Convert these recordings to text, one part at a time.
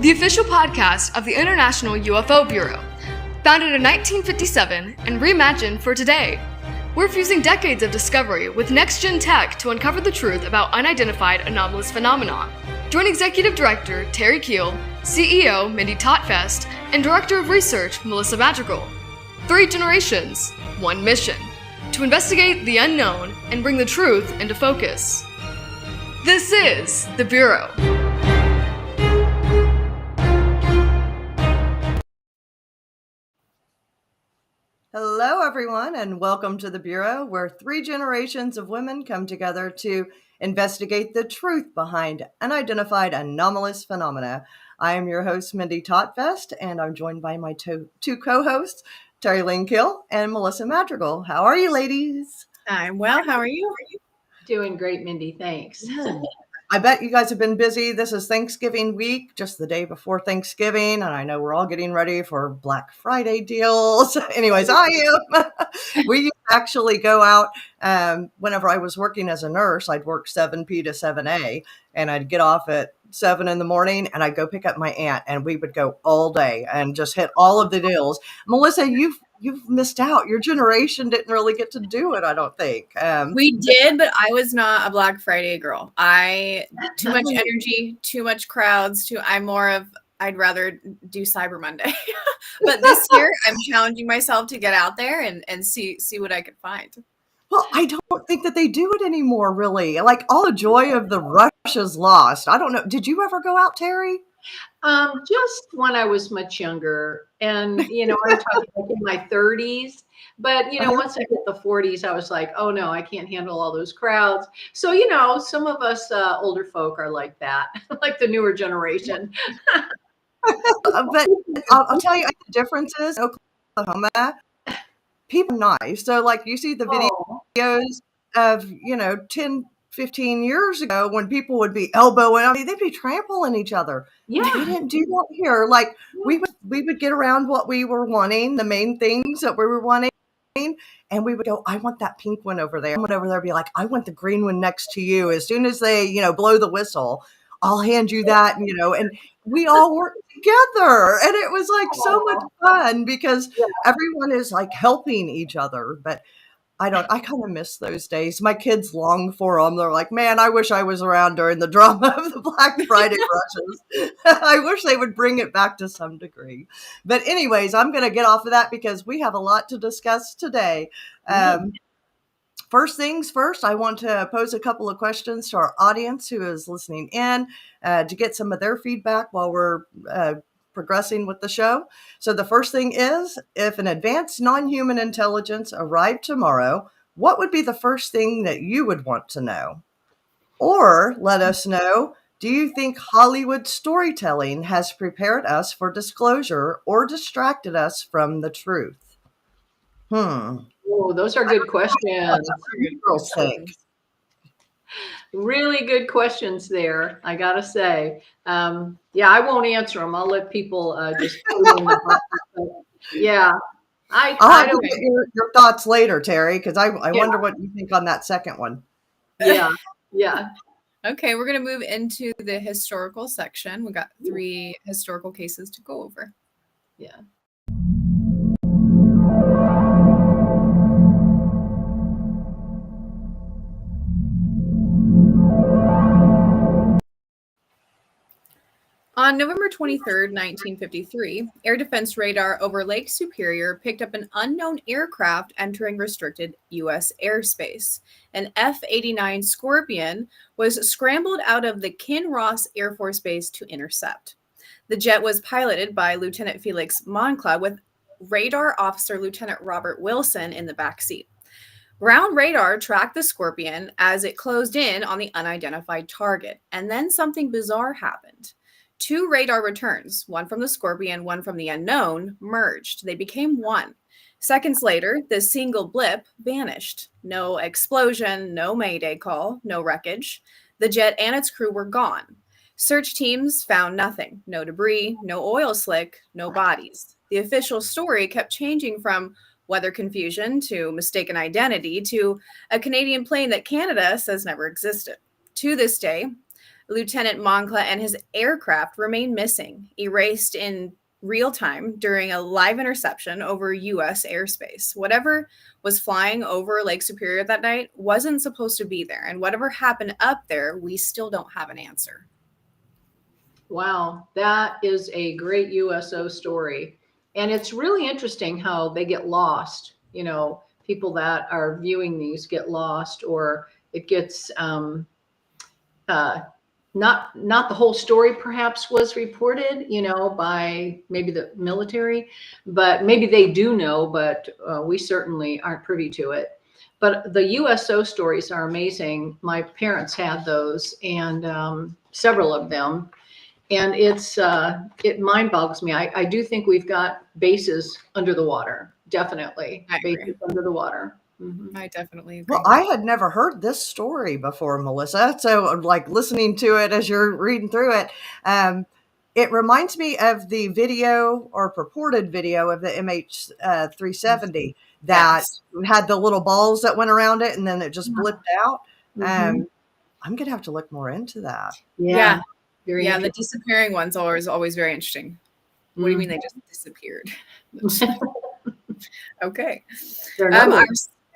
the official podcast of the International UFO Bureau. Founded in 1957 and reimagined for today, we're fusing decades of discovery with next-gen tech to uncover the truth about unidentified anomalous phenomena. Join Executive Director Terry Keel, CEO Mindy Totfest, and Director of Research Melissa Madrigal. 3 generations, 1 mission: to investigate the unknown and bring the truth into focus. This is the Bureau. Hello, everyone, and welcome to the Bureau, where 3 generations of women come together to investigate the truth behind unidentified anomalous phenomena. I am your host, Mindy Totfest, and I'm joined by my two co-hosts, Terry Lynn Kill and Melissa Madrigal. How are you, ladies? I'm well. How are you? Doing great, Mindy. Thanks. I bet you guys have been busy. This is Thanksgiving week, just the day before Thanksgiving, and I know we're all getting ready for Black Friday deals. Anyways, I am. We actually go out, whenever I was working as a nurse, I'd work 7P to 7A, and I'd get off at 7 in the morning, and I'd go pick up my aunt, and we would go all day and just hit all of the deals. Melissa, you've missed out. Your generation didn't really get to do it, I don't think. We did, but I was not a Black Friday girl. Too much energy, too much crowds. I'd rather do Cyber Monday. But this year, I'm challenging myself to get out there and see what I could find. Well, I don't think that they do it anymore, really. Like, all the joy of the rush is lost. I don't know. Did you ever go out, Terry? Just when I was much younger, and I'm talking like in my 30s. But once I hit the 40s, I was like, oh no, I can't handle all those crowds. So some of us older folk are like that, like the newer generation. But I'll tell you, the difference is Oklahoma, people are nice. So, like, you see the videos of 10, 15 years ago when people would be elbowing, they'd be trampling each other. Yeah, we didn't do that here. Like, we would get around what we were wanting, the main things that we were wanting, and we would go, I want that pink one over there. Someone over there would be like, I want the green one next to you. As soon as they blow the whistle, I'll hand you that. And we all worked together, and it was like so much fun because everyone is like helping each other. But I kind of miss those days. My kids long for them. They're like, man, I wish I was around during the drama of the Black Friday rushes. I wish they would bring it back to some degree. But anyways, I'm going to get off of that because we have a lot to discuss today. First things first, I want to pose a couple of questions to our audience who is listening in to get some of their feedback while we're progressing with the show. So the first thing is, if an advanced non-human intelligence arrived tomorrow, what would be the first thing that you would want to know? Or let us know, do you think Hollywood storytelling has prepared us for disclosure or distracted us from the truth? Oh, those are good questions. Really good questions there, I gotta say. I won't answer them. I'll let people just put in the box. Yeah, I'll get your thoughts later, Terry, because I wonder what you think on that second one. Yeah. Okay, we're going to move into the historical section. We got 3 historical cases to go over. Yeah. On November 23rd, 1953, air defense radar over Lake Superior picked up an unknown aircraft entering restricted U.S. airspace. An F-89 Scorpion was scrambled out of the Kinross Air Force Base to intercept. The jet was piloted by Lieutenant Felix Moncla with radar officer Lieutenant Robert Wilson in the backseat. Ground radar tracked the Scorpion as it closed in on the unidentified target, and then something bizarre happened. 2 radar returns, one from the Scorpion, one from the unknown, merged. They became one. Seconds later, the single blip vanished. No explosion, no mayday call, no wreckage. The jet and its crew were gone. Search teams found nothing. No debris, no oil slick, no bodies. The official story kept changing from weather confusion to mistaken identity to a Canadian plane that Canada says never existed. To this day, Lieutenant Moncla and his aircraft remain missing, erased in real time during a live interception over U.S. airspace. Whatever was flying over Lake Superior that night wasn't supposed to be there. And whatever happened up there, we still don't have an answer. Wow, that is a great USO story. And it's really interesting how they get lost. You know, people that are viewing these get lost, or it gets not the whole story perhaps was reported, you know, by maybe the military, but maybe they do know, but we certainly aren't privy to it. But the USO stories are amazing. My parents had those, and several of them. And it mind boggles me. I do think we've got bases under the water. Definitely. I agree. Bases under the water. Mhm. I definitely agree. Well, I had never heard this story before, Melissa. So, like listening to it as you're reading through it, it reminds me of the video or purported video of the MH370 that Yes. had the little balls that went around it and then it just blipped out. Mhm. I'm going to have to look more into that. Yeah. Very Yeah, the interesting. disappearing ones are always very interesting. What do you mean they just disappeared? Okay. They're another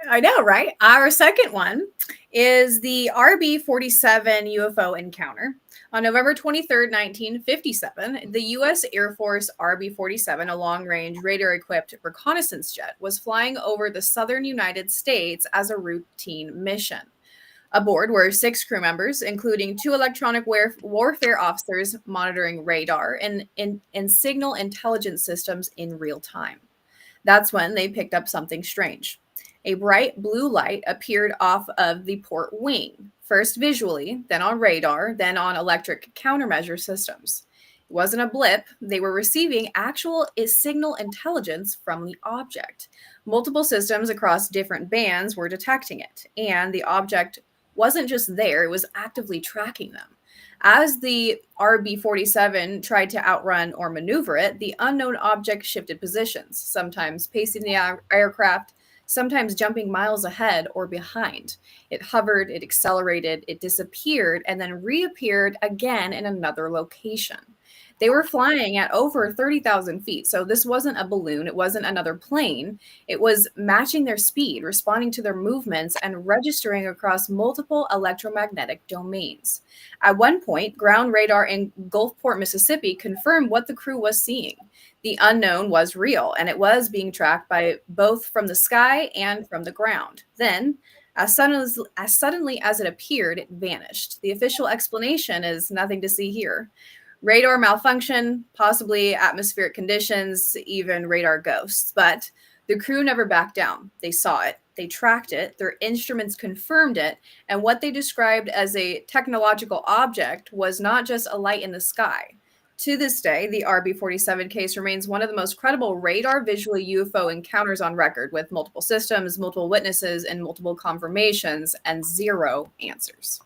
I know, right? Our second one is the RB-47 UFO encounter. On November 23rd, 1957, the U.S. Air Force RB-47, a long-range radar-equipped reconnaissance jet, was flying over the southern United States as a routine mission. Aboard were 6 crew members, including 2 electronic warfare officers monitoring radar and signal intelligence systems in real time. That's when they picked up something strange. A bright blue light appeared off of the port wing, first visually, then on radar, then on electric countermeasure systems. It wasn't a blip. They were receiving actual signal intelligence from the object. Multiple systems across different bands were detecting it, and the object wasn't just there, it was actively tracking them. As the RB-47 tried to outrun or maneuver it, the unknown object shifted positions, sometimes pacing the aircraft, sometimes jumping miles ahead or behind. It hovered, it accelerated, it disappeared, and then reappeared again in another location. They were flying at over 30,000 feet, so this wasn't a balloon, it wasn't another plane. It was matching their speed, responding to their movements, and registering across multiple electromagnetic domains. At one point, ground radar in Gulfport, Mississippi confirmed what the crew was seeing. The unknown was real, and it was being tracked by both from the sky and from the ground. Then, as suddenly as it appeared, it vanished. The official explanation is nothing to see here. Radar malfunction, possibly atmospheric conditions, even radar ghosts. But the crew never backed down. They saw it, they tracked it, their instruments confirmed it, and what they described as a technological object was not just a light in the sky. To this day, the RB-47 case remains one of the most credible radar visual UFO encounters on record, with multiple systems, multiple witnesses, and multiple confirmations, and 0 answers.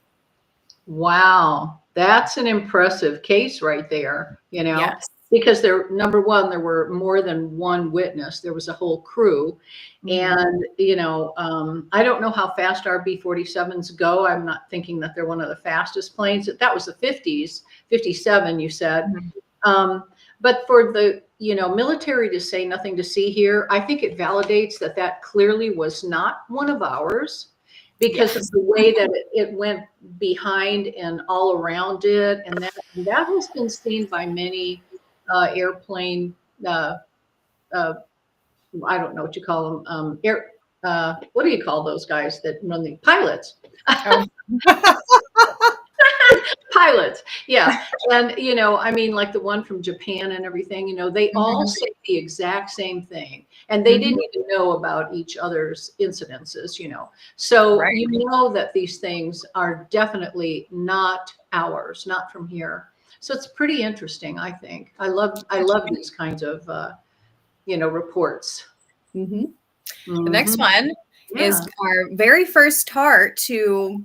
Wow, that's an impressive case right there, you know, Yes. because number one, there were more than one witness. There was a whole crew. And, you know, I don't know how fast RB-47s go. I'm not thinking that they're one of the fastest planes. That was the 50s, 57, you said. But for the, you know, military to say nothing to see here, I think it validates that clearly was not one of ours, because of the way that it went behind and all around it. And that has been seen by many airplane, I don't know what you call them, what do you call those guys that run the pilots? Oh. Pilots, yeah. And, you know, I mean, like the one from Japan and everything, you know, they all say the exact same thing. And they didn't even know about each other's incidences, you know. So Right. you know that these things are definitely not ours, not from here. So it's pretty interesting, I think. I love these kinds of, you know, reports. The next one Yeah. is our very first start to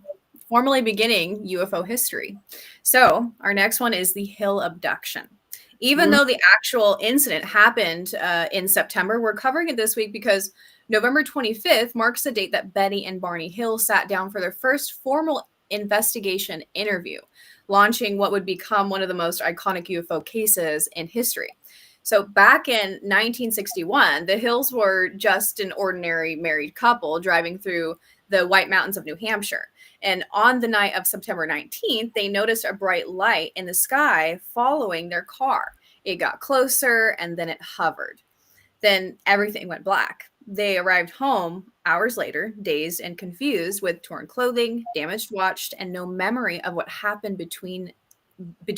formally beginning UFO history. So our next one is the Hill abduction. Even though the actual incident happened in September, we're covering it this week because November 25th marks the date that Betty and Barney Hill sat down for their first formal investigation interview, launching what would become one of the most iconic UFO cases in history. So back in 1961, the Hills were just an ordinary married couple driving through the White Mountains of New Hampshire. And on the night of September 19th, they noticed a bright light in the sky following their car. It got closer and then it hovered. Then everything went black. They arrived home hours later, dazed and confused, with torn clothing, damaged watch, and no memory of what happened between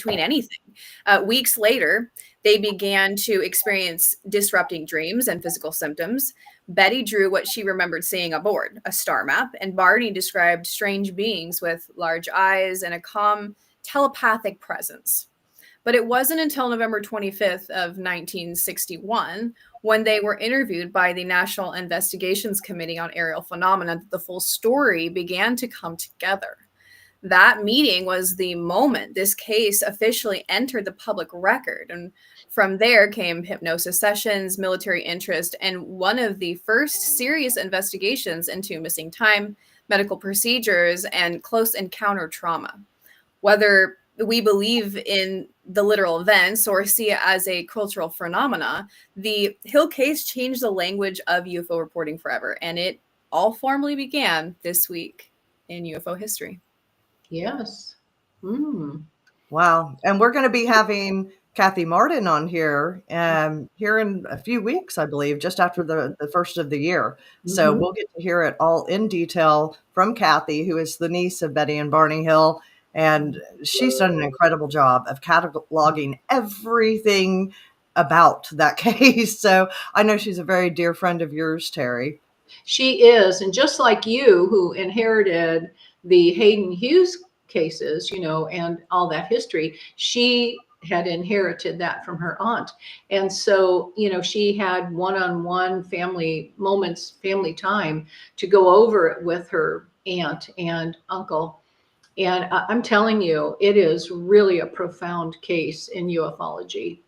anything. Weeks later, they began to experience disrupting dreams and physical symptoms. Betty drew what she remembered seeing aboard, a star map, and Barney described strange beings with large eyes and a calm telepathic presence. But it wasn't until November 25th of 1961, when they were interviewed by the National Investigations Committee on Aerial Phenomena, that the full story began to come together. That meeting was the moment this case officially entered the public record. And from there came hypnosis sessions, military interest, and one of the first serious investigations into missing time, medical procedures, and close encounter trauma. Whether we believe in the literal events or see it as a cultural phenomena, the Hill case changed the language of UFO reporting forever. And it all formally began this week in UFO history. Yes. Wow. And we're going to be having Kathy Martin on here here in a few weeks, I believe, just after the first of the year. So we'll get to hear it all in detail from Kathy, who is the niece of Betty and Barney Hill. And she's done an incredible job of cataloging everything about that case. So I know she's a very dear friend of yours, Terry. She is. And just like you, who inherited the Hayden Hughes cases, and all that history, she had inherited that from her aunt. And so, she had one-on-one family moments, family time to go over it with her aunt and uncle. And I'm telling you, it is really a profound case in ufology.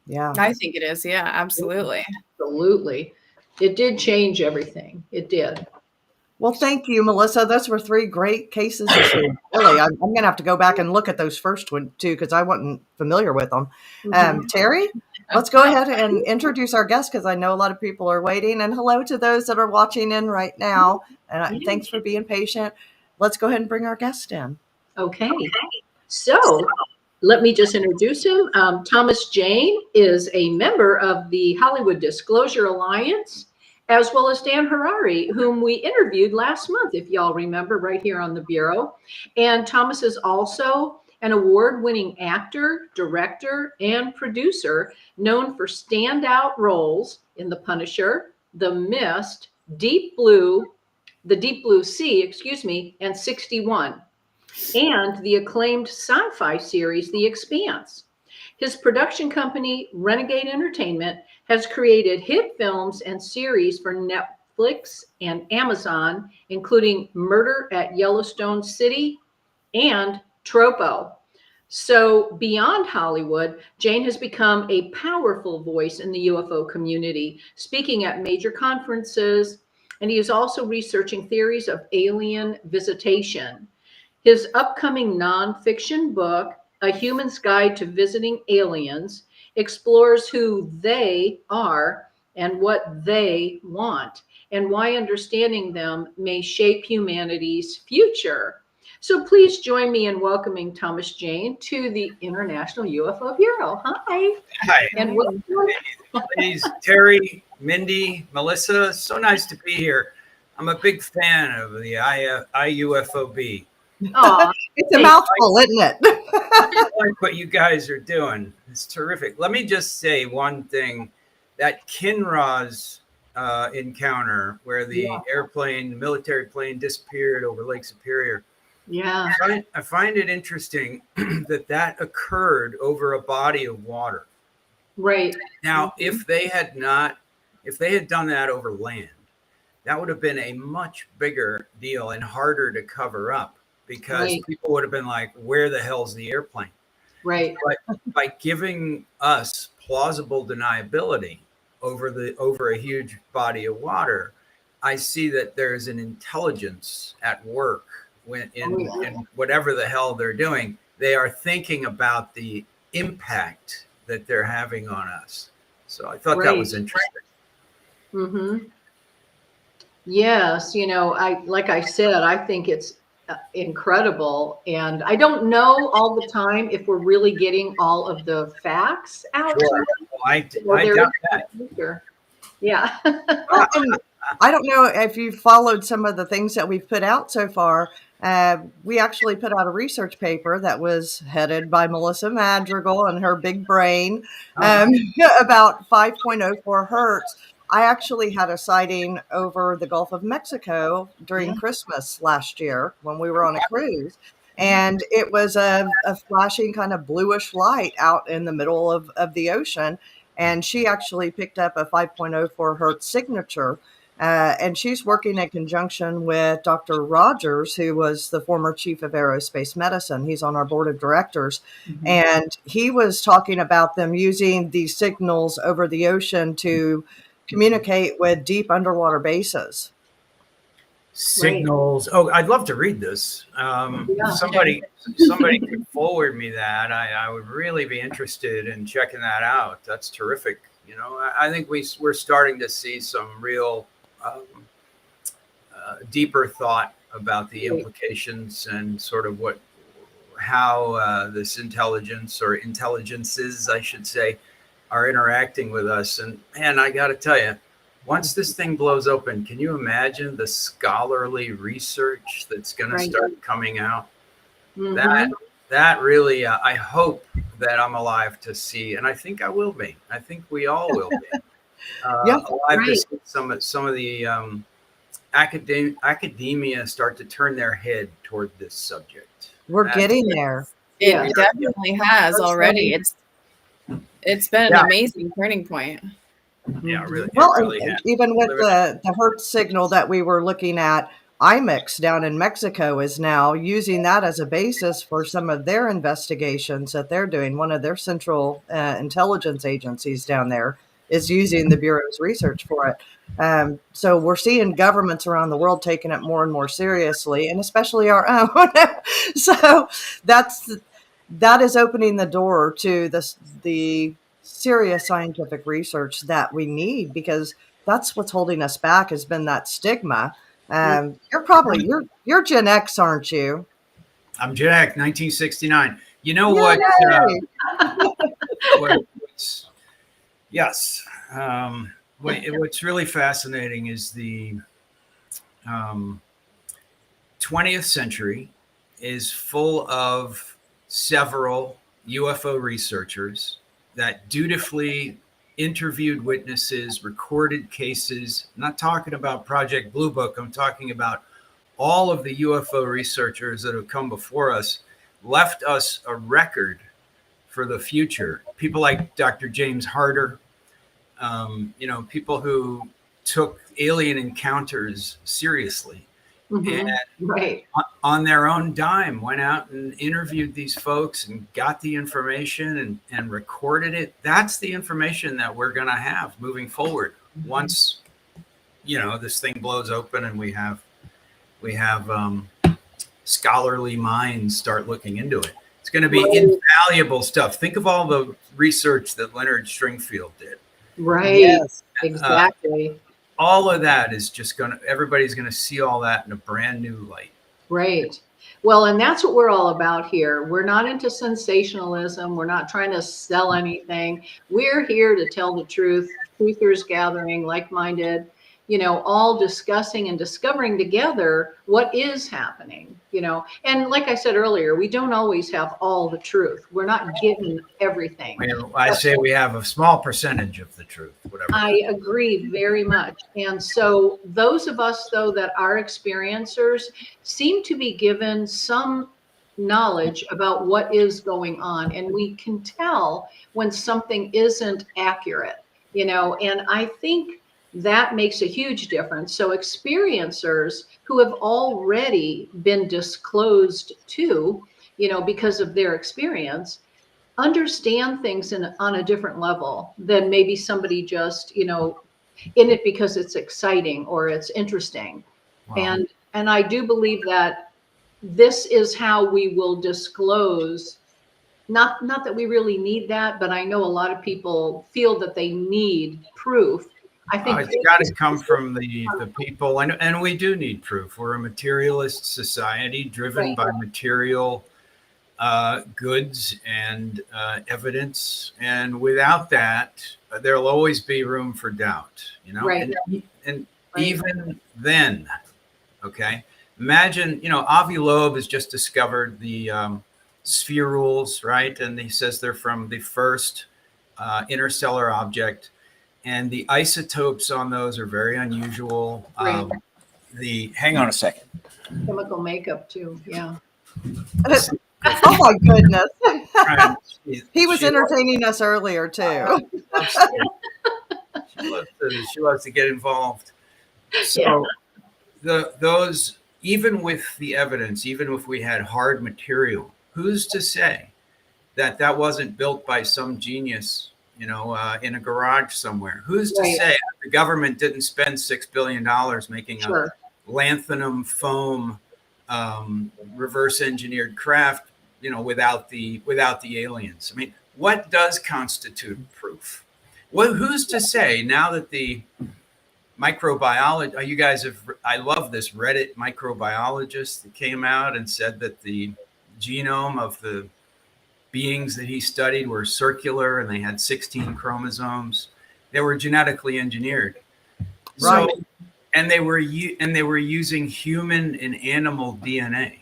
Yeah, I think it is. Yeah, absolutely. Absolutely. It did change everything. It did. Well, thank you, Melissa. Those were 3 great cases this week. Really, I'm going to have to go back and look at those first one too, because I wasn't familiar with them. Terry, let's go ahead and introduce our guest, because I know a lot of people are waiting. And hello to those that are watching in right now. And thanks for being patient. Let's go ahead and bring our guest in. Okay. So let me just introduce him. Thomas Jane is a member of the Hollywood Disclosure Alliance, as well as Dan Harari, whom we interviewed last month, if y'all remember, right here on the Bureau. And Thomas is also an award-winning actor, director, and producer, known for standout roles in The Punisher, The Mist, The Deep Blue Sea, and 61, and the acclaimed sci-fi series, The Expanse. His production company, Renegade Entertainment, has created hit films and series for Netflix and Amazon, including Murder at Yellowstone City and Tropo. So beyond Hollywood, Jane has become a powerful voice in the UFO community, speaking at major conferences, and he is also researching theories of alien visitation. His upcoming nonfiction book, A Human's Guide to Visiting Aliens, explores who they are and what they want, and why understanding them may shape humanity's future. So please join me in welcoming Thomas Jane to the International UFO Bureau. Hi. Hi. And welcome. Ladies, Terry, Mindy, Melissa, so nice to be here. I'm a big fan of the IUFOB. Aw, It's a mouthful, isn't it? I like what you guys are doing. It's terrific. Let me just say one thing. That Kinross encounter where the military plane disappeared over Lake Superior. yeah. I find it interesting that occurred over a body of water. Right. Now, if they had done that over land, that would have been a much bigger deal and harder to cover up, because people would have been like, where the hell's the airplane? Right. But by giving us plausible deniability over a huge body of water, I see that there's an intelligence at work in whatever the hell they're doing, they are thinking about the impact that they're having on us. So I thought that was interesting. Mm-hmm. Yes, like I said, I think it's incredible, and I don't know all the time if we're really getting all of the facts out to Sure. them. I doubt that. Yeah. Well, and I don't know if you've followed some of the things that we've put out so far. We actually put out a research paper that was headed by Melissa Madrigal and her big brain about 5.04 hertz. I actually had a sighting over the Gulf of Mexico during Christmas last year when we were on a cruise. And it was a flashing kind of bluish light out in the middle of the ocean. And she actually picked up a 5.04 hertz signature. And she's working in conjunction with Dr. Rogers, who was the former chief of aerospace medicine. He's on our board of directors. Mm-hmm. And he was talking about them using these signals over the ocean to communicate with deep underwater bases. Signals. Oh, I'd love to read this. Somebody could forward me that. I would really be interested in checking that out. That's terrific. I think we're starting to see some real deeper thought about the implications and sort of how this intelligence, or intelligences, I should say, are interacting with us. And man, I got to tell you, once this thing blows open, can you imagine the scholarly research that's going to start coming out? Mm-hmm. That really, I hope that I'm alive to see, and I think I will be. I think we all will be alive to see some of the academia start to turn their head toward this subject. We're getting there. It definitely has already. It's been an amazing turning point. Yeah, really. Well, really even with the hertz signal that we were looking at, IMEX down in Mexico is now using that as a basis for some of their investigations that they're doing. One of their central intelligence agencies down there is using the Bureau's research for it. So we're seeing governments around the world taking it more and more seriously, and especially our own. So that is opening the door to the serious scientific research that we need, because that's what's holding us back, has been that stigma. You're Gen X, aren't you? I'm Gen X, 1969. You know what? Yes. What's really fascinating is the 20th century is full of several UFO researchers that dutifully interviewed witnesses, recorded cases. I'm not talking about Project Blue Book. I'm talking about all of the UFO researchers that have come before us, left us a record for the future. People like Dr. James Harder, people who took alien encounters seriously. Mm-hmm. And on their own dime went out and interviewed these folks and got the information and recorded it. That's the information that we're going to have moving forward once this thing blows open and we have scholarly minds start looking into it. It's going to be invaluable stuff. Think of all the research that Leonard Stringfield did. Right. Yes, exactly. All of that is just everybody's going to see all that in a brand new light. Right. Well, and that's what we're all about here. We're not into sensationalism. We're not trying to sell anything. We're here to tell the truth, truthers gathering, like-minded, all discussing and discovering together what is happening, and like I said earlier, we don't always have all the truth. We're not given everything. I say we have a small percentage of the truth, whatever. I agree very much. And so those of us, though, that are experiencers seem to be given some knowledge about what is going on. And we can tell when something isn't accurate, and I think that makes a huge difference. So experiencers who have already been disclosed to, because of their experience, understand things on a different level than maybe somebody just, in it because it's exciting or it's interesting. Wow. And I do believe that this is how we will disclose. Not that we really need that, but I know a lot of people feel that they need proof. I think It's got to come from the people, and we do need proof. We're a materialist society driven Right. by material goods and evidence, and without that, there'll always be room for doubt. Right. And Right. even then, okay. Imagine, Avi Loeb has just discovered the spherules, right? And he says they're from the first interstellar object, and the isotopes on those are very unusual. Right. Hang on a second. Chemical makeup too. Yeah. Oh my goodness. She He was entertaining us earlier too. She loves to get involved. So those, even with the evidence, even if we had hard material, who's to say that wasn't built by some genius, in a garage somewhere? Who's to say that the government didn't spend $6 billion making a lanthanum foam reverse engineered craft, without the aliens? I mean, what does constitute proof? Well, who's to say now that the microbiology, you guys have, I love this Reddit microbiologist that came out and said that the genome of the beings that he studied were circular and they had 16 chromosomes. They were genetically engineered. Right. So, and they were using human and animal DNA.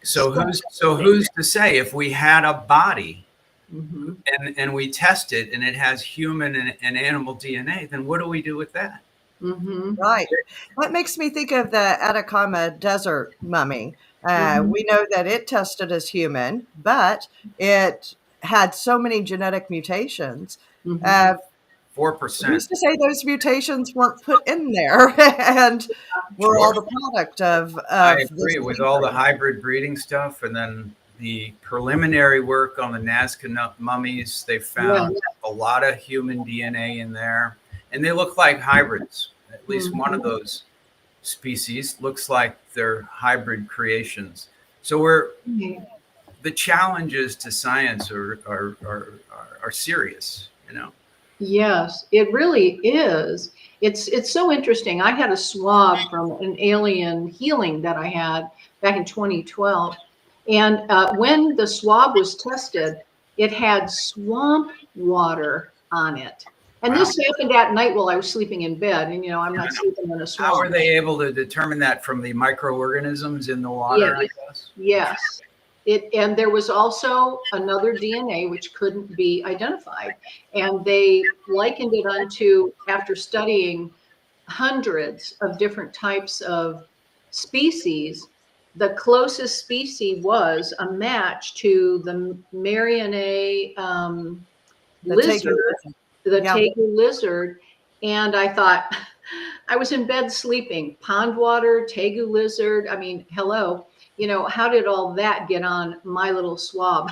So who's to say if we had a body and we test it and it has human and animal DNA, then what do we do with that? Right. That makes me think of the Atacama Desert mummy. We know that it tested as human, but it had so many genetic mutations. 4%. Who's to say those mutations weren't put in there and were all the product of I agree with all the hybrid breeding stuff, and then the preliminary work on the Nazca mummies. They found a lot of human DNA in there, and they look like hybrids. At least one of those species looks like they're hybrid creations. So the challenges to science are serious, Yes, it really is. It's so interesting. I had a swab from an alien healing that I had back in 2012. And when the swab was tested, it had swamp water on it. And this happened at night while I was sleeping in bed. And, I'm not sleeping in a swamp. How were they able to determine that from the microorganisms in the water, I guess? Yes. And there was also another DNA which couldn't be identified. And they likened it unto, after studying hundreds of different types of species, the closest species was a match to the Marianae lizard, the tegu lizard. And I thought, I was in bed sleeping, pond water, tegu lizard. I mean, hello. How did all that get on my little swab?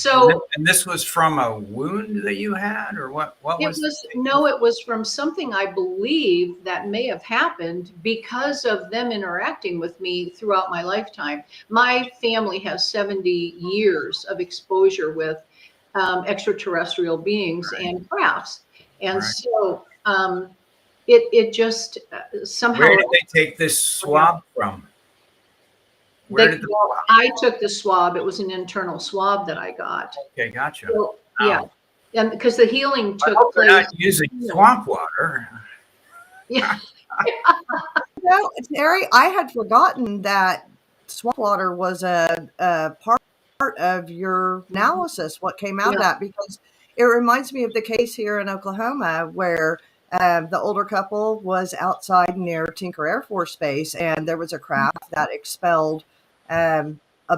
And this was from a wound that you had, or what was it? No, it was from something I believe that may have happened because of them interacting with me throughout my lifetime. My family has 70 years of exposure with extraterrestrial beings and crafts. And so it just somehow. Where did they take this swab from? I took the swab. It was an internal swab that I got. Okay, gotcha. So, yeah, and because the healing took place. They're not using swamp water. Yeah. Terry, I had forgotten that swamp water was a part of your analysis. What came out of that, because it reminds me of the case here in Oklahoma where the older couple was outside near Tinker Air Force Base, and there was a craft that expelled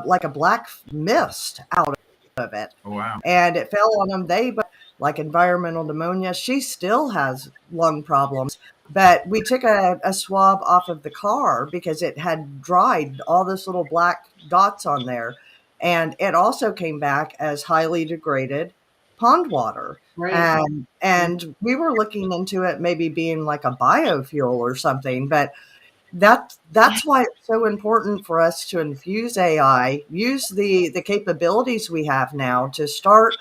like a black mist out of it. Oh, wow. And it fell on them. They, like environmental pneumonia, she still has lung problems. But we took a swab off of the car because it had dried all those little black dots on there. And it also came back as highly degraded pond water. Right. And we were looking into it maybe being like a biofuel or something. But that's why it's so important for us to infuse AI, use the capabilities we have now to start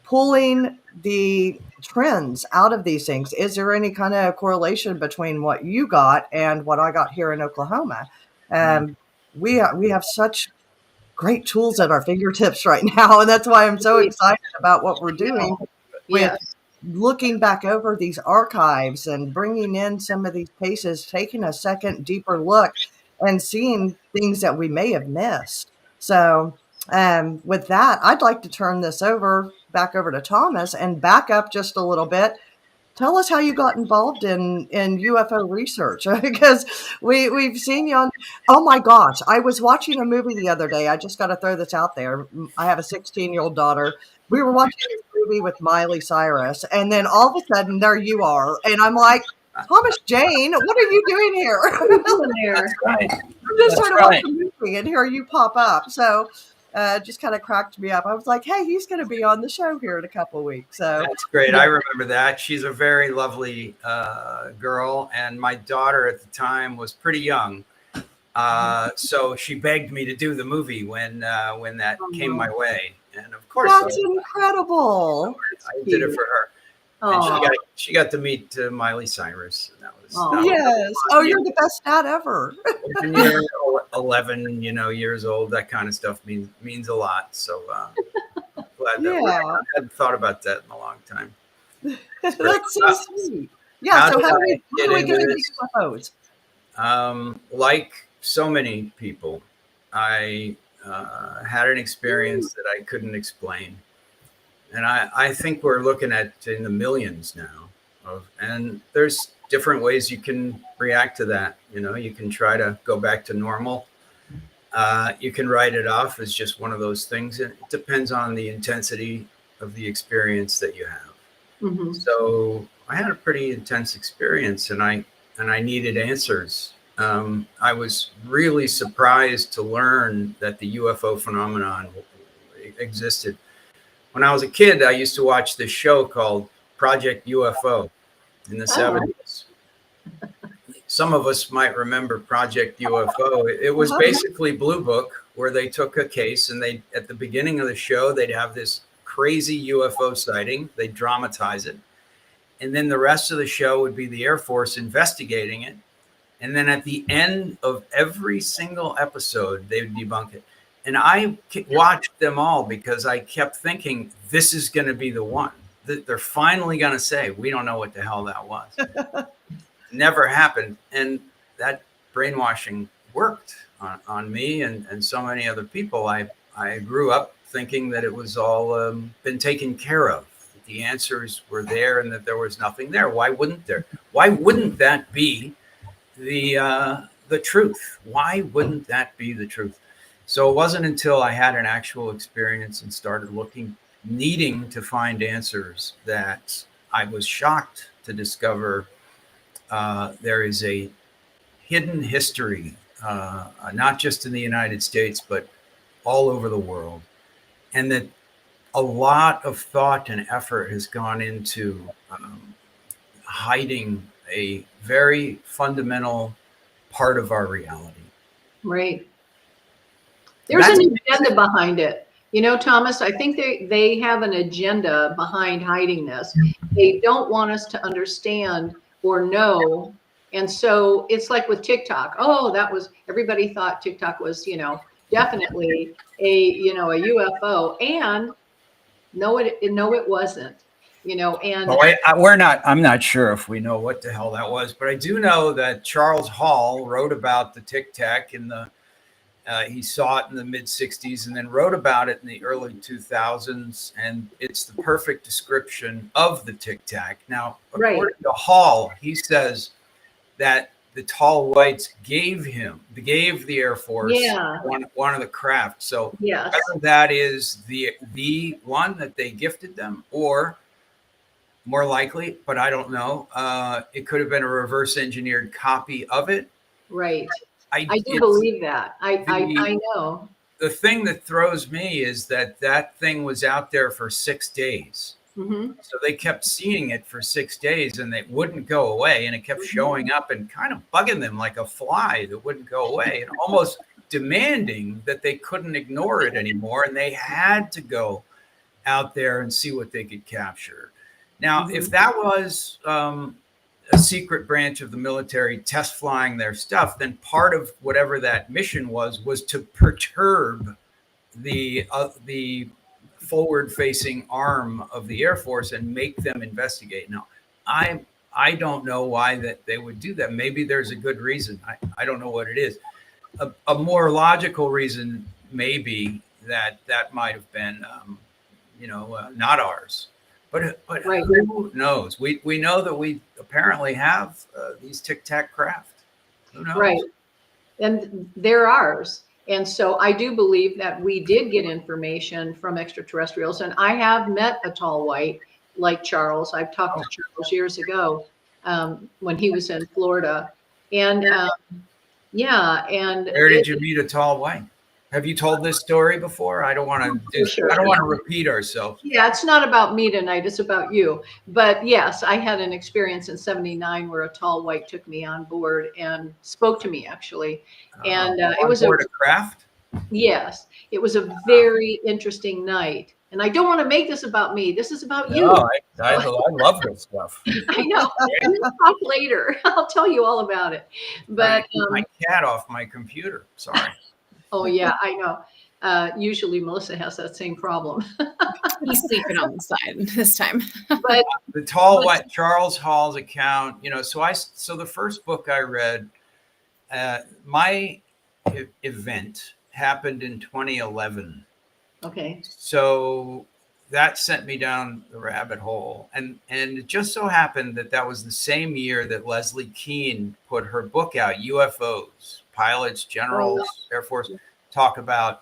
pulling the trends out of these things. Is there any kind of correlation between what you got and what I got here in Oklahoma? Mm. Um, we have such great tools at our fingertips right now, and that's why I'm so excited about what we're doing with Yes. looking back over these archives and bringing in some of these cases, taking a second deeper look and seeing things that we may have missed. So, with that, I'd like to turn this back over to Thomas and back up just a little bit. Tell us how you got involved in UFO research because we've seen you on. Oh my gosh, I was watching a movie the other day. I just got to throw this out there. I have a 16-year-old daughter. We were watching this movie with Miley Cyrus, and then all of a sudden there you are, and I'm like, Thomas Jane, what are you doing here? What are you doing there? That's right. I'm just That's trying to right. watch a movie, and here you pop up. So. Just kind of cracked me up. I was like, "Hey, he's going to be on the show here in a couple of weeks." So That's great. I remember that. She's a very lovely girl, and my daughter at the time was pretty young. So she begged me to do the movie when that came my way, and of course that's incredible. I did it for her. And Oh, she got to meet Miley Cyrus. And that was, Oh. that was Yes. Oh, you're the best dad ever. when you're 11, years old, that kind of stuff means a lot. So glad that I hadn't thought about that in a long time. That's so sweet. Yeah. So how do we get into UFOs? Like so many people, I had an experience that I couldn't explain. And I think we're looking at in the millions now. And there's different ways you can react to that. You can try to go back to normal. You can write it off as just one of those things. It depends on the intensity of the experience that you have. mhm. So I had a pretty intense experience, and I needed answers. I was really surprised to learn that the UFO phenomenon existed. When I was a kid, I used to watch this show called Project UFO in the 70s. Some of us might remember Project UFO. It was basically Blue Book, where they took a case and at the beginning of the show, they'd have this crazy UFO sighting. They'd dramatize it. And then the rest of the show would be the Air Force investigating it. And then at the end of every single episode, they would debunk it. And I watched them all because I kept thinking, this is going to be the one. They're finally going to say, we don't know what the hell that was. Never happened. And that brainwashing worked on me and so many other people. I grew up thinking that it was all been taken care of. The answers were there and that there was nothing there. Why wouldn't there? Why wouldn't that be the truth? Why wouldn't that be the truth? So it wasn't until I had an actual experience and started needing to find answers, that I was shocked to discover there is a hidden history, not just in the United States, but all over the world. And that a lot of thought and effort has gone into hiding a very fundamental part of our reality. Right. There's an agenda behind it. Thomas, I think they have an agenda behind hiding this. They don't want us to understand or know. And so it's like with TikTok. Oh, everybody thought TikTok was, definitely a UFO. And no, it wasn't, and I'm not sure if we know what the hell that was, but I do know that Charles Hall wrote about the Tic Tac he saw it in the mid 60s and then wrote about it in the early 2000s. And it's the perfect description of the Tic Tac. Now, according to Hall, he says that the tall whites gave the Air Force one of the craft. So whether that is the one that they gifted them, or more likely, but I don't know, it could have been a reverse engineered copy of it. Right. I do believe that. I know. The thing that throws me is that thing was out there for 6 days. So they kept seeing it for 6 days and it wouldn't go away. And it kept showing up and kind of bugging them like a fly that wouldn't go away and almost demanding that they couldn't ignore it anymore. And they had to go out there and see what they could capture. Now, if that was a secret branch of the military test flying their stuff, then part of whatever that mission was to perturb the forward-facing arm of the Air Force and make them investigate. Now, I don't know why that they would do that. Maybe there's a good reason. I don't know what it is. A more logical reason may be that might have been, not ours. But Right. who knows? We know that we apparently have these Tic Tac craft. Who knows? Right. And they're ours. And so I do believe that we did get information from extraterrestrials. And I have met a tall white like Charles. I've talked to Charles years ago when he was in Florida. And yeah. And Where did you meet a tall white? Have you told this story before? I don't want to Sure. I don't want to repeat ourselves. Yeah, it's not about me tonight. It's about you. But yes, I had an experience in '79 where a tall white took me on board and spoke to me actually. And it was a craft. Yes, it was a very interesting night. And I don't want to make this about me. This is about you. No, I love this stuff. I know. We'll talk later. I'll tell you all about it. But my cat off my computer. Sorry. oh yeah, I know. Usually Melissa has that same problem. He's sleeping on the side this time. But The tall white, Charles Hall's account, so the first book I read, my event happened in 2011. okay. So that sent me down the rabbit hole. And it just so happened that was the same year that Leslie Kean put her book out, UFOs, pilots, generals, Air Force, talk about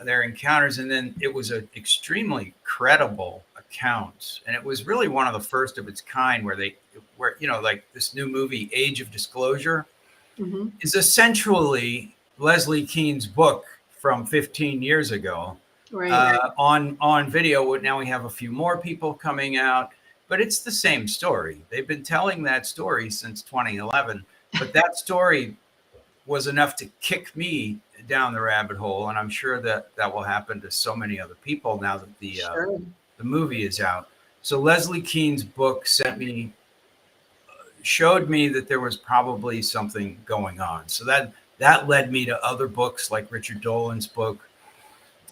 their encounters. And then it was an extremely credible account. And it was really one of the first of its kind where like this new movie, Age of Disclosure, is essentially Leslie Kean's book from 15 years ago. Right. On video. Now we have a few more people coming out, but it's the same story. They've been telling that story since 2011, but that story was enough to kick me down the rabbit hole, and I'm sure that will happen to so many other people now that the movie is out. So Leslie Kean's book showed me that there was probably something going on. So that led me to other books like Richard Dolan's book.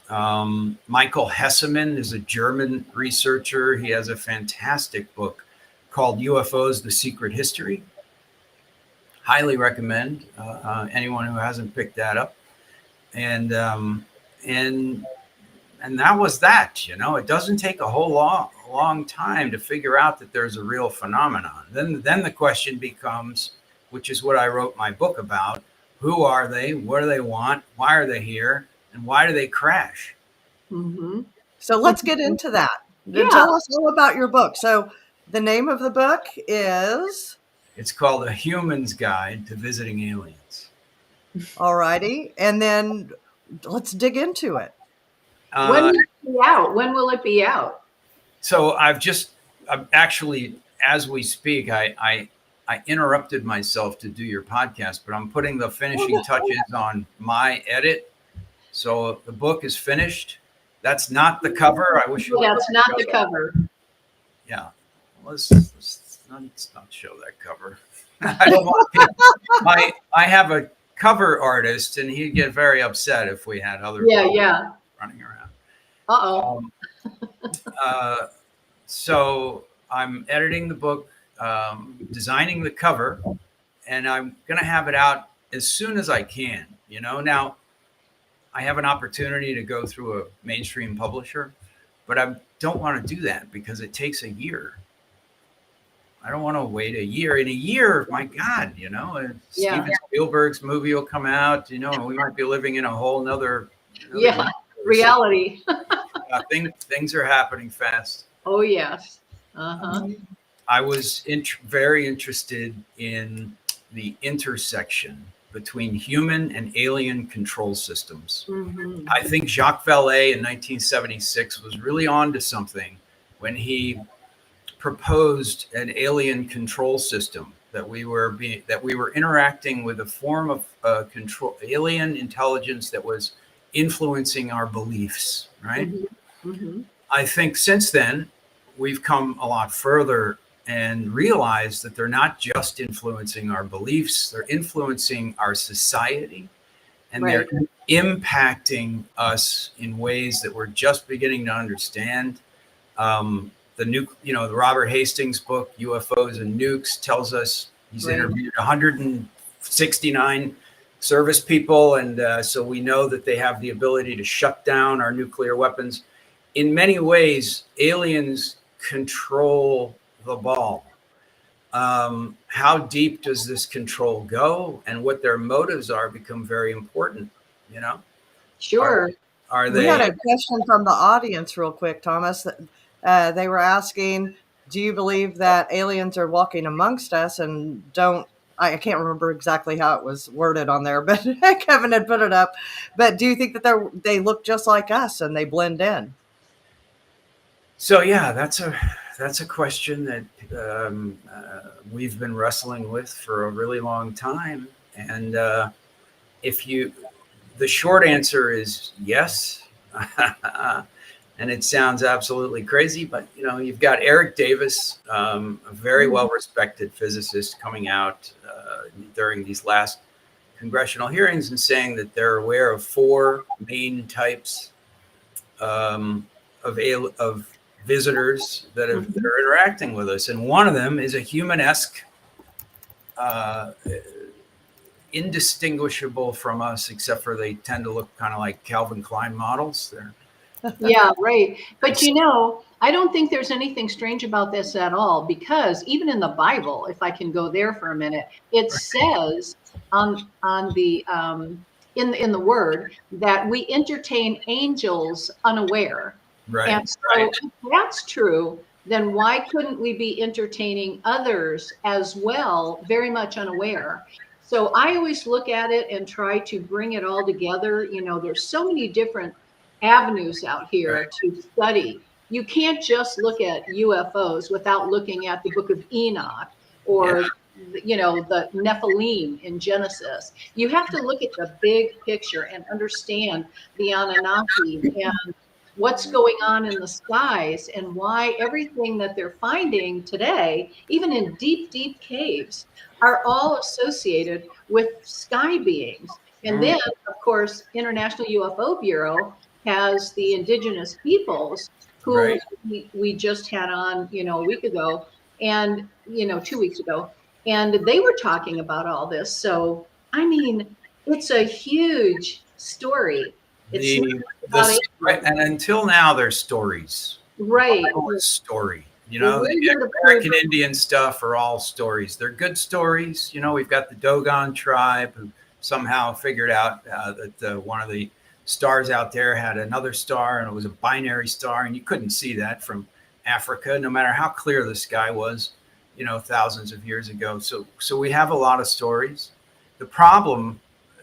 Michael Hesseman is a German researcher. He has a fantastic book called UFOs, The Secret History. Highly recommend anyone who hasn't picked that up. And that was that. It doesn't take a whole long time to figure out that there's a real phenomenon. Then the question becomes, which is what I wrote my book about: who are they? What do they want? Why are they here? And why do they crash? So let's get into that. Yeah. Tell us all about your book. So the name of the book is? It's called A Human's Guide to Visiting Aliens. All righty. And then let's dig into it. When will it be out? When will it be out? So I'm actually, as we speak, I interrupted myself to do your podcast, but I'm putting the finishing touches on my edit. So the book is finished. That's not the cover. I wish. That's not the cover. Yeah. Let's not show that cover. I don't want people. I have a cover artist, and he'd get very upset if we had other people running around. So I'm editing the book, designing the cover, and I'm going to have it out as soon as I can. Now I have an opportunity to go through a mainstream publisher, but I don't want to do that because it takes a year. I don't want to wait a year. In a year, my God, Steven Spielberg's movie will come out. We might be living in a whole nother reality. Things are happening fast. Oh yes. I was very interested in the intersection between human and alien control systems. I think Jacques Vallée in 1976 was really onto something when he proposed an alien control system, that we were interacting with a form of control, alien intelligence that was influencing our beliefs, right? I think since then we've come a lot further and realized that they're not just influencing our beliefs, they're influencing our society, and they're impacting us in ways that we're just beginning to understand. The Robert Hastings book, UFOs and Nukes, tells us he's interviewed 169 service people. And so we know that they have the ability to shut down our nuclear weapons. In many ways, aliens control the ball. How deep does this control go, and what their motives are become very important, you know? Sure. Are We they? had a question from the audience real quick, Thomas. They were asking, do you believe that aliens are walking amongst us and I can't remember exactly how it was worded on there, but Kevin had put it up. But do you think that they look just like us and they blend in? So yeah, that's a question that we've been wrestling with for a really long time, and the short answer is yes, and it sounds absolutely crazy, but you've got Eric Davis, a very well-respected physicist, coming out during these last congressional hearings and saying that they're aware of 4 main types of visitors that are interacting with us, and one of them is a human-esque, indistinguishable from us, except for they tend to look kind of like Calvin Klein models. Yeah, right. But I don't think there's anything strange about this at all, because even in the Bible, if I can go there for a minute, it says on the in the Word that we entertain angels unaware. Right. And so if that's true, then why couldn't we be entertaining others as well, very much unaware? So I always look at it and try to bring it all together. There's so many different avenues out here to study. You can't just look at UFOs without looking at the Book of Enoch or the Nephilim in Genesis. You have to look at the big picture and understand the Anunnaki and what's going on in the skies, and why everything that they're finding today, even in deep, deep caves, are all associated with sky beings. And then, of course, International UFO Bureau has the indigenous peoples who we just had on, a week ago, and 2 weeks ago, and they were talking about all this. So, I mean, it's a huge story. And until now, there's stories. Right. Story. The American Indian stuff are all stories. They're good stories. We've got the Dogon tribe who somehow figured out that one of the stars out there had another star, and it was a binary star, and you couldn't see that from Africa, no matter how clear the sky was, thousands of years ago. So we have a lot of stories.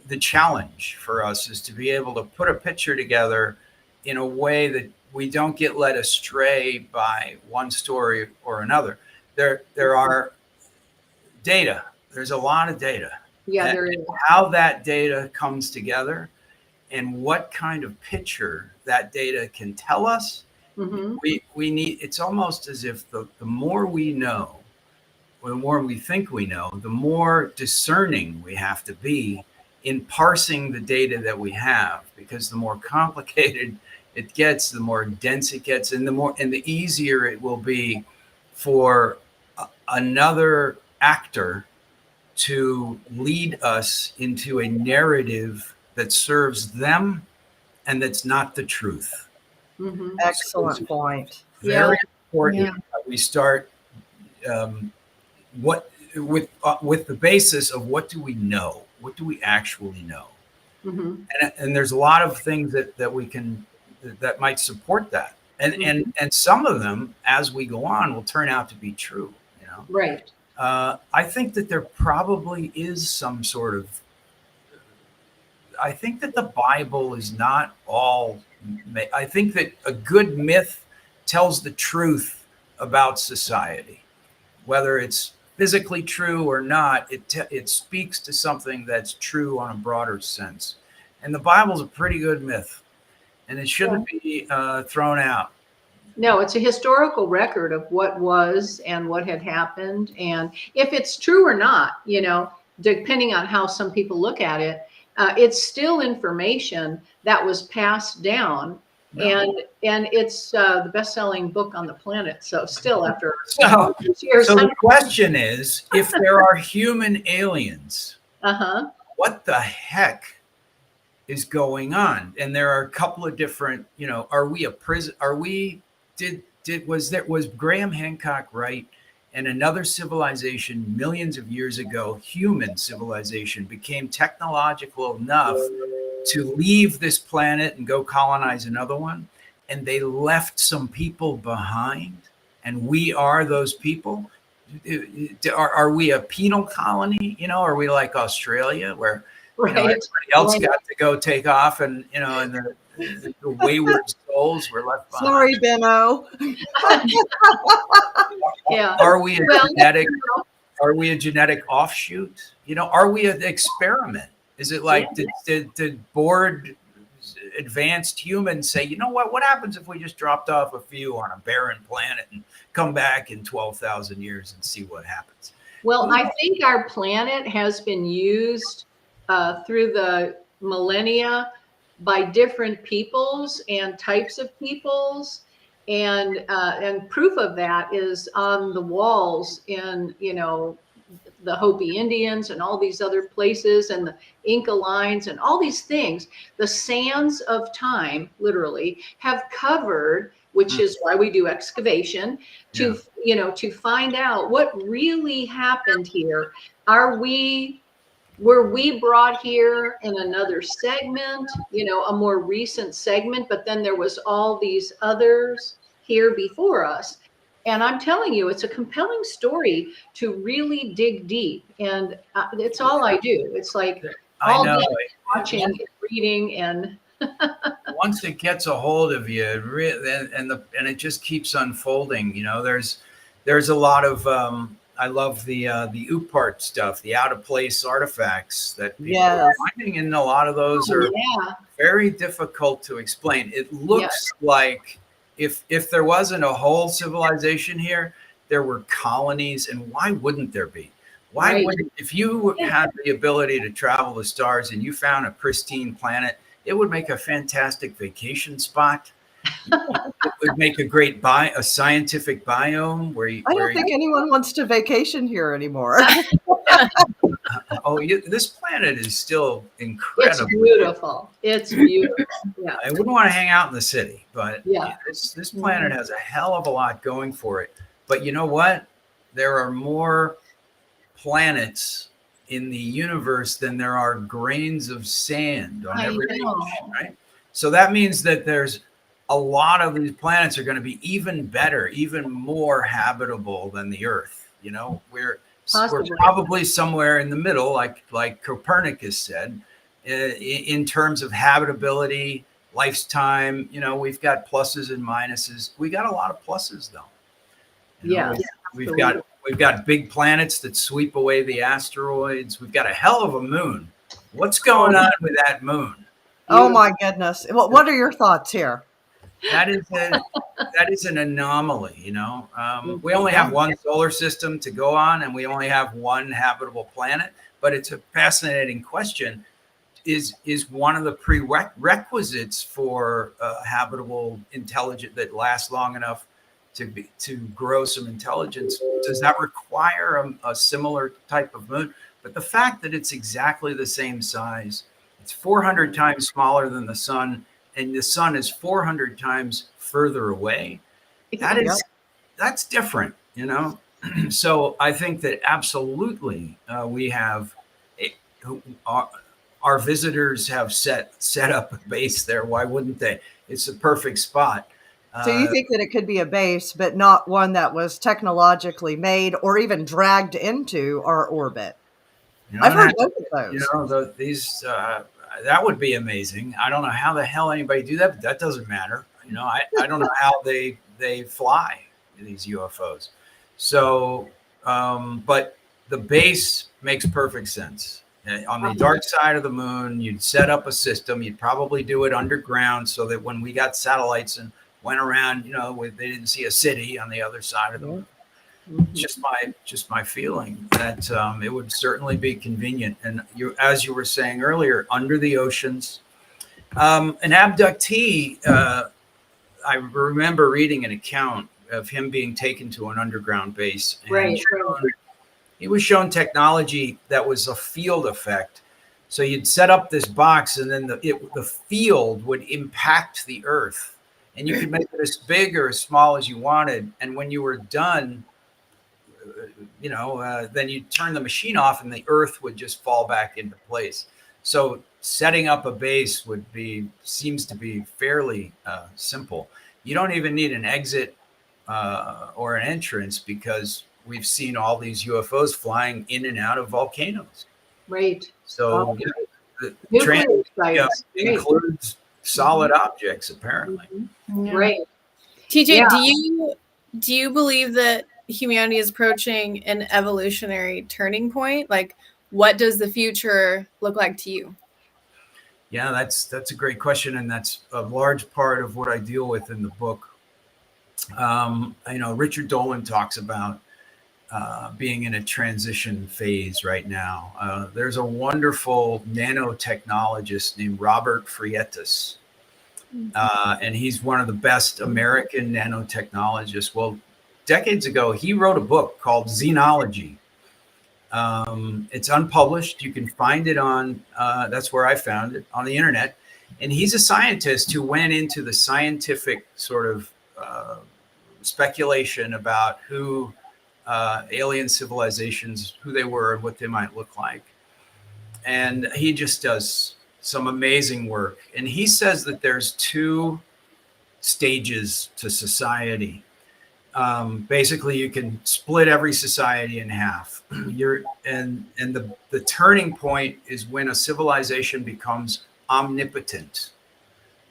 The challenge for us is to be able to put a picture together in a way that we don't get led astray by one story or another. There are data. There's a lot of data. Yeah, there is. How that data comes together and what kind of picture that data can tell us. We need. It's almost as if the more we know, or the more we think we know, the more discerning we have to be in parsing the data that we have, because the more complicated it gets, the more dense it gets, and the easier it will be for another actor to lead us into a narrative that serves them and that's not the truth. Excellent point. Very important that we start with the basis of what do we know? What do we actually know? And there's a lot of things that we can that might support that, and some of them, as we go on, will turn out to be true. Right. I think that there probably is some sort of. I think that the Bible is not all. I think that a good myth tells the truth about society, whether it's physically true or not. It speaks to something that's true on a broader sense, and the Bible's a pretty good myth, and it shouldn't be thrown out. No, it's a historical record of what was and what had happened. And if it's true or not, depending on how some people look at it, it's still information that was passed down. No. And it's the best-selling book on the planet. So still after So, years. so the question is, if there are human aliens, what the heck is going on? And there are a couple of different, are we a prison? Are we, was Graham Hancock right? And another civilization millions of years ago, human civilization, became technological enough to leave this planet and go colonize another one. And they left some people behind. And we are those people. Are we a penal colony? Are we like Australia where everybody else got to go take off and, and the wayward souls were left behind? Sorry, Benno. Yeah. Are we a genetic offshoot? Are we an experiment? Is it like did bored advanced humans say, what happens if we just dropped off a few on a barren planet and come back in 12,000 years and see what happens? Well, I think our planet has been used through the millennia by different peoples and types of peoples. And proof of that is on the walls in, the Hopi Indians and all these other places, and the Inca lines and all these things. The sands of time, literally, have covered, which is why we do excavation, to find out what really happened here. Were we brought here in another segment, a more recent segment, but then there was all these others here before us. And I'm telling you, it's a compelling story to really dig deep. And it's all I do. It's like all day watching and reading. And once it gets a hold of you, and it just keeps unfolding. There's a lot of I love the UPART stuff, the out of place artifacts that people are finding, and a lot of those are very difficult to explain. It looks like if there wasn't a whole civilization here, there were colonies, and why wouldn't there be? Why wouldn't, if you had the ability to travel the stars and you found a pristine planet, it would make a fantastic vacation spot. It would make a great a scientific biome where you. I don't think anyone wants to vacation here anymore. This planet is still incredible. It's beautiful. Yeah. I wouldn't want to hang out in the city, but this planet has a hell of a lot going for it. But you know what? There are more planets in the universe than there are grains of sand on every beach, right? So that means that there's a lot of these planets are going to be even better, even more habitable than the Earth. We're probably somewhere in the middle, like Copernicus said, in terms of habitability, lifetime. We've got pluses and minuses. We got a lot of pluses, though. We've got big planets that sweep away the asteroids. We've got a hell of a moon. What's going on with that moon? Oh my goodness! What are your thoughts here? That is an anomaly. We only have one solar system to go on, and we only have one habitable planet. But it's a fascinating question. Is one of the prerequisites for habitable intelligence that lasts long enough to grow some intelligence? Does that require a similar type of moon? But the fact that it's exactly the same size, it's 400 times smaller than the sun, and the sun is 400 times further away. That's different, So I think that absolutely we have our visitors have set up a base there. Why wouldn't they? It's a perfect spot. So you think that it could be a base, but not one that was technologically made or even dragged into our orbit? I've heard both of those. That would be amazing. I don't know how the hell anybody do that, but that doesn't matter. I don't know how they fly, these UFOs. So, but the base makes perfect sense. On the dark side of the moon, you'd set up a system. You'd probably do it underground so that when we got satellites and went around, they didn't see a city on the other side of the moon. Just my feeling that it would certainly be convenient. And as you were saying earlier, under the oceans, an abductee. I remember reading an account of him being taken to an underground base. And he was shown technology that was a field effect. So you'd set up this box, and then the field would impact the Earth, and you could make it as big or as small as you wanted. And when you were done, then you turn the machine off, and the Earth would just fall back into place. So setting up a base seems to be fairly simple. You don't even need an exit or an entrance, because we've seen all these UFOs flying in and out of volcanoes. Right. So the Nuclear transit sites. includes solid objects, apparently. Right. TJ, do you believe that humanity is approaching an evolutionary turning point? Like, what does the future look like to you? Yeah, that's a great question, and that's a large part of what I deal with in the book. Richard Dolan talks about being in a transition phase right now. There's a wonderful nanotechnologist named Robert Frietas, and he's one of the best American nanotechnologists. Well, decades ago, he wrote a book called Xenology. It's unpublished. You can find it on, that's where I found it, on the internet. And he's a scientist who went into the scientific sort of speculation about who alien civilizations, who they were and what they might look like. And he just does some amazing work. And he says that there's two stages to society. Basically, you can split every society in half. The turning point is when a civilization becomes omnipotent.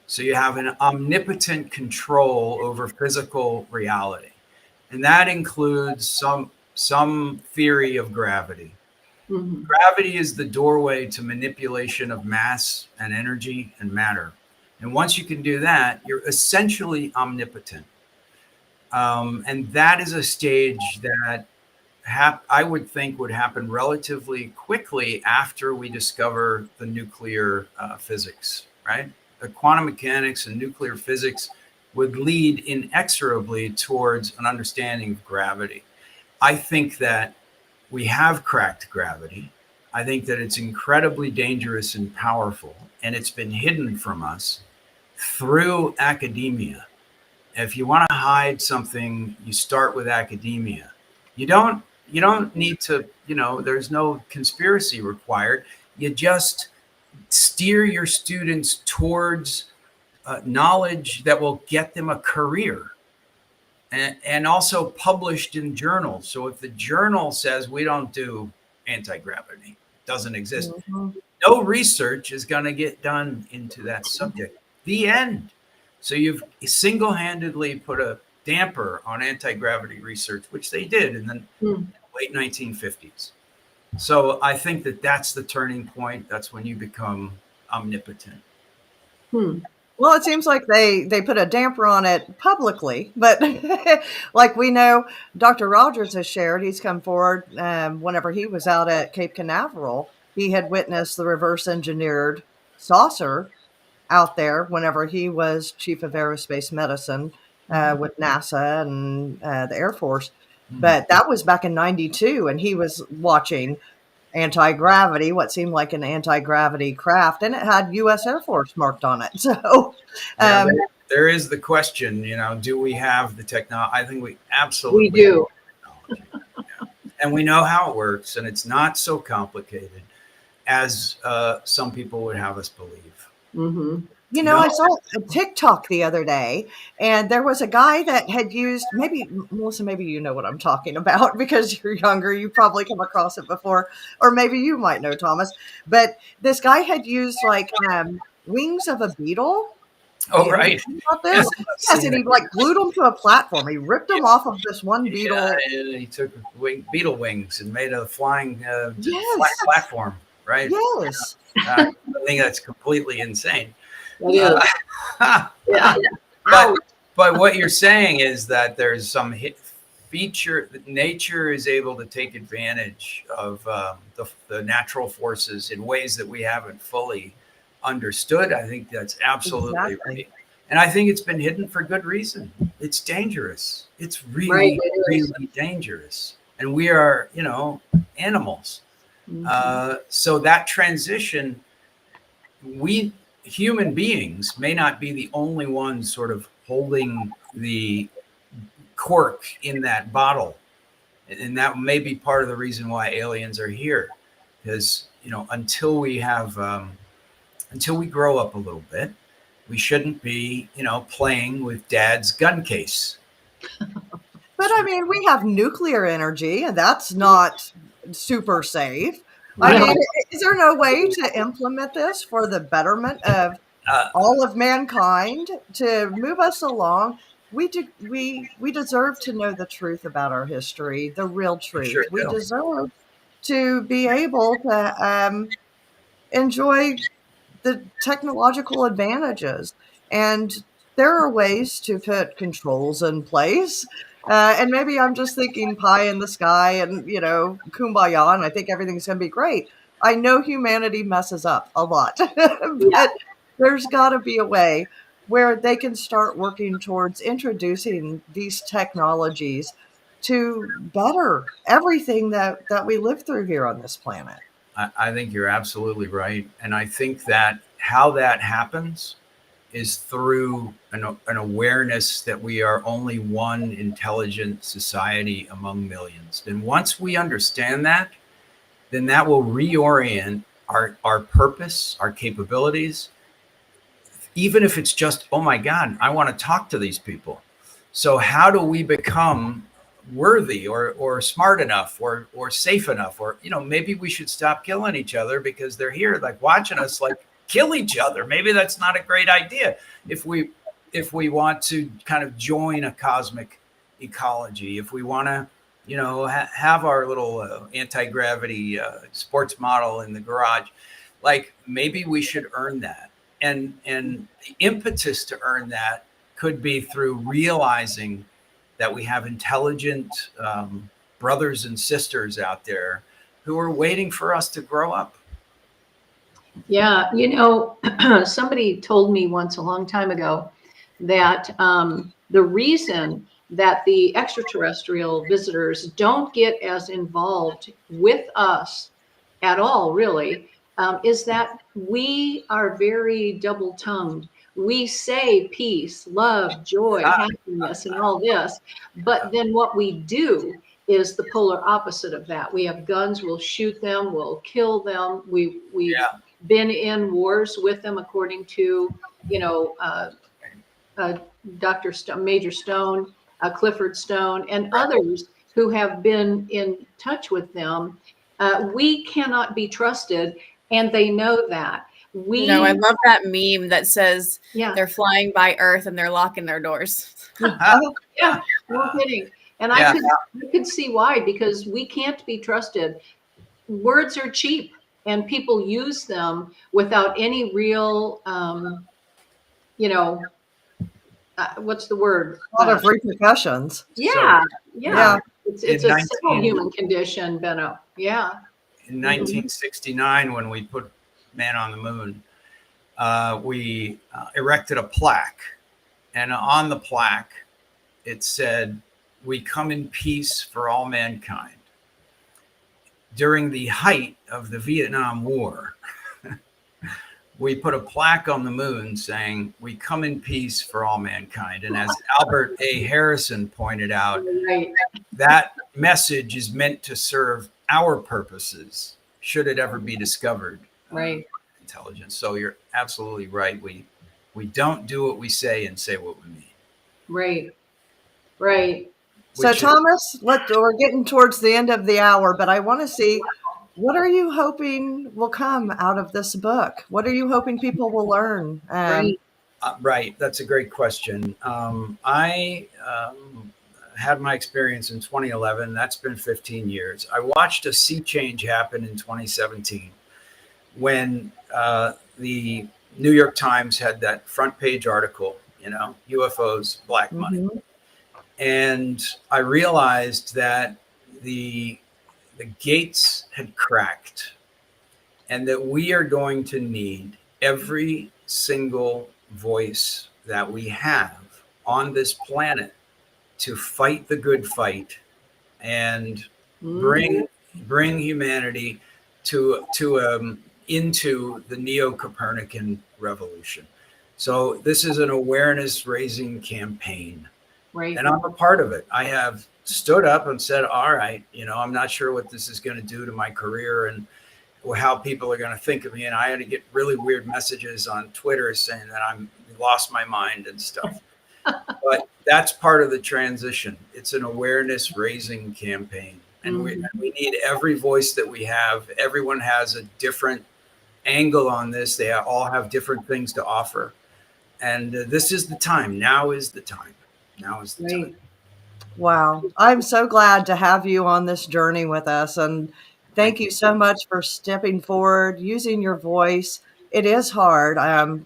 So you have an omnipotent control over physical reality. And that includes some theory of gravity. Mm-hmm. Gravity is the doorway to manipulation of mass and energy and matter. And once you can do that, you're essentially omnipotent. And that is a stage that I would think would happen relatively quickly after we discover the nuclear physics, right? The quantum mechanics and nuclear physics would lead inexorably towards an understanding of gravity. I think that we have cracked gravity. I think that it's incredibly dangerous and powerful, and it's been hidden from us through academia. If you want to hide something, you start with academia. You don't need to, there's no conspiracy required. You just steer your students towards knowledge that will get them a career, and also published in journals. So if the journal says we don't do anti-gravity, doesn't exist, no research is going to get done into that subject. The end. So you've single-handedly put a damper on anti-gravity research, which they did in the late 1950s. So I think that that's the turning point. That's when you become omnipotent. Well, it seems like they put a damper on it publicly, but like we know, Dr. Rogers has shared, he's come forward whenever he was out at Cape Canaveral, he had witnessed the reverse engineered saucer out there whenever he was chief of aerospace medicine with NASA and the Air Force. But that was back in 92, and he was watching anti-gravity, what seemed like an anti-gravity craft, and it had U.S. Air Force marked on it. So there is the question, do we have the technology? I think we absolutely do. And we know how it works, and it's not so complicated as some people would have us believe. Mm-hmm. I saw a TikTok the other day, and there was a guy that had used, maybe, Melissa, maybe you know what I'm talking about because you're younger. You probably come across it before, or maybe you might know, Thomas. But this guy had used like wings of a beetle Oh, right. About this? Yes, and he like glued them to a platform. He ripped them off of this one beetle. Yeah, he took beetle wings and made a flying Yes. platform, right? Yes. I think that's completely insane. That is. Yeah. But what you're saying is that there's some feature that nature is able to take advantage of the natural forces in ways that we haven't fully understood. I think that's absolutely right. And I think it's been hidden for good reason. It's dangerous. It's really, really dangerous. And we are, animals. So that transition, we human beings may not be the only ones sort of holding the cork in that bottle. And that may be part of the reason why aliens are here. Because, until we grow up a little bit, we shouldn't be, playing with dad's gun case. But I mean, we have nuclear energy, and that's not super safe. I mean, is there no way to implement this for the betterment of all of mankind to move us along? We deserve to know the truth about our history, the real truth. Sure we do. deserve to be able to enjoy the technological advantages. And there are ways to put controls in place. And maybe I'm just thinking pie in the sky and, kumbaya, and I think everything's going to be great. I know humanity messes up a lot, but there's got to be a way where they can start working towards introducing these technologies to better everything that we live through here on this planet. I think you're absolutely right. And I think that how that happens is through an awareness that we are only one intelligent society among millions. And once we understand that, then that will reorient our purpose, our capabilities, even if it's just, oh my God, I want to talk to these people. So how do we become worthy or smart enough or safe enough, or maybe we should stop killing each other because they're here like watching us like kill each other. Maybe that's not a great idea if we want to kind of join a cosmic ecology, if we want to have our little anti-gravity sports model in the garage. Like maybe we should earn that, and the impetus to earn that could be through realizing that we have intelligent brothers and sisters out there who are waiting for us to grow up. Yeah, somebody told me once a long time ago that the reason that the extraterrestrial visitors don't get as involved with us at all, really, is that we are very double-tongued. We say peace, love, joy, happiness, and all this, but then what we do is the polar opposite of that. We have guns, we'll shoot them, we'll kill them. We've been in wars with them, according to, Dr. Stone, Major Stone, Clifford Stone, and others who have been in touch with them. We cannot be trusted, and they know that. I love that meme that says they're flying by Earth and they're locking their doors. Yeah, no kidding. And I could see why, because we can't be trusted. Words are cheap, and people use them without any real, what's the word? A lot of repercussions. Yeah. It's a simple human condition, Benno. Yeah. In 1969, when we put man on the moon, we erected a plaque, and on the plaque it said, "We come in peace for all mankind." During the height of the Vietnam War, we put a plaque on the moon saying, "We come in peace for all mankind." And as Albert A. Harrison pointed out, that message is meant to serve our purposes, should it ever be discovered. Intelligence. So you're absolutely right. We don't do what we say and say what we mean. Right. So Thomas, we're getting towards the end of the hour, but I want to see, what are you hoping will come out of this book? What are you hoping people will learn? Right. That's a great question. I had my experience in 2011. That's been 15 years. I watched a sea change happen in 2017 when the New York Times had that front page article, UFOs, black money. Mm-hmm. And I realized that the gates had cracked and that we are going to need every single voice that we have on this planet to fight the good fight and bring humanity to into the neo-Copernican revolution. So this is an awareness raising campaign. Right. And I'm a part of it. I have stood up and said, all right, I'm not sure what this is going to do to my career and how people are going to think of me. And I had to get really weird messages on Twitter saying that I'm lost my mind and stuff. But that's part of the transition. It's an awareness raising campaign. And we need every voice that we have. Everyone has a different angle on this. They all have different things to offer. And this is the time. Now is the time. Now is the time. Wow. I'm so glad to have you on this journey with us. And thank you so much for stepping forward, using your voice. It is hard. A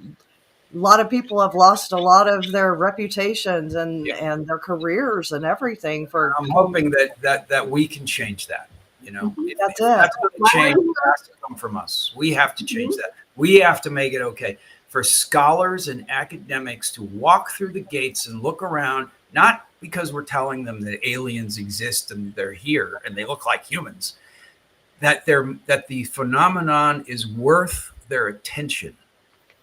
lot of people have lost a lot of their reputations and their careers and everything. I'm hoping that we can change that. That's it. That's the change that has to come from us. We have to change that. We have to make it okay for scholars and academics to walk through the gates and look around, not because we're telling them that aliens exist and they're here and they look like humans, that the phenomenon is worth their attention,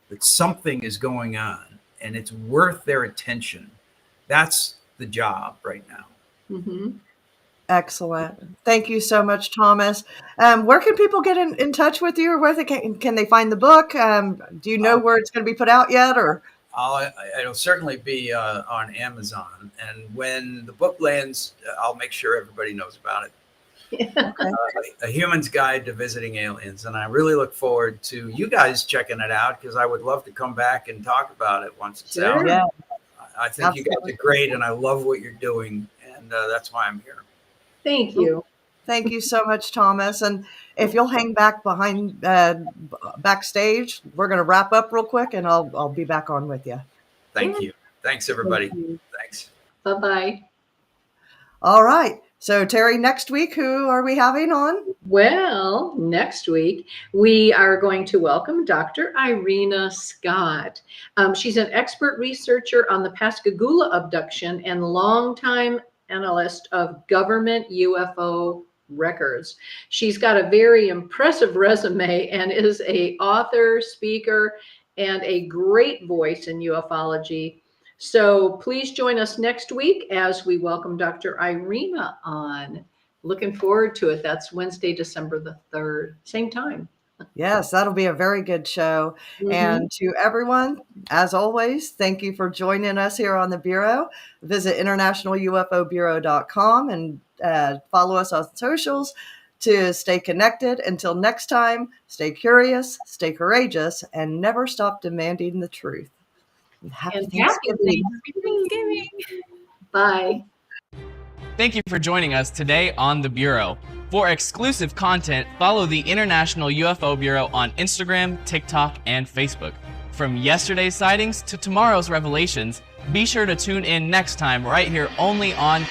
that something is going on and it's worth their attention. That's the job right now. Mm-hmm. Excellent. Thank you so much, Thomas. Where can people get in touch with you, or where can they find the book? Do you know where it's going to be put out yet, or? It'll certainly be on Amazon. And when the book lands, I'll make sure everybody knows about it. Okay. A Human's Guide to Visiting Aliens. And I really look forward to you guys checking it out, because I would love to come back and talk about it once it's out. Yeah. I think you guys are great, and I love what you're doing. And that's why I'm here. Thank you. Thank you so much, Thomas. And if you'll hang back behind backstage, we're going to wrap up real quick, and I'll be back on with you. Thank you. Thanks, everybody. Thanks. Bye-bye. All right. So, Terry, next week, who are we having on? Well, next week, we are going to welcome Dr. Irina Scott. She's an expert researcher on the Pascagoula abduction and longtime analyst of government UFO records. She's got a very impressive resume and is an author, speaker, and a great voice in ufology. So please join us next week as we welcome Dr. Irina on. Looking forward to it. That's Wednesday, December the 3rd, same time. Yes, that'll be a very good show. Mm-hmm. And to everyone, as always, thank you for joining us here on the Bureau. Visit internationalUFObureau.com and follow us on socials to stay connected. Until next time, stay curious, stay courageous, and never stop demanding the truth. Happy Thanksgiving. Bye. Thank you for joining us today on The Bureau. For exclusive content, follow the International UFO Bureau on Instagram, TikTok, and Facebook. From yesterday's sightings to tomorrow's revelations, be sure to tune in next time right here only on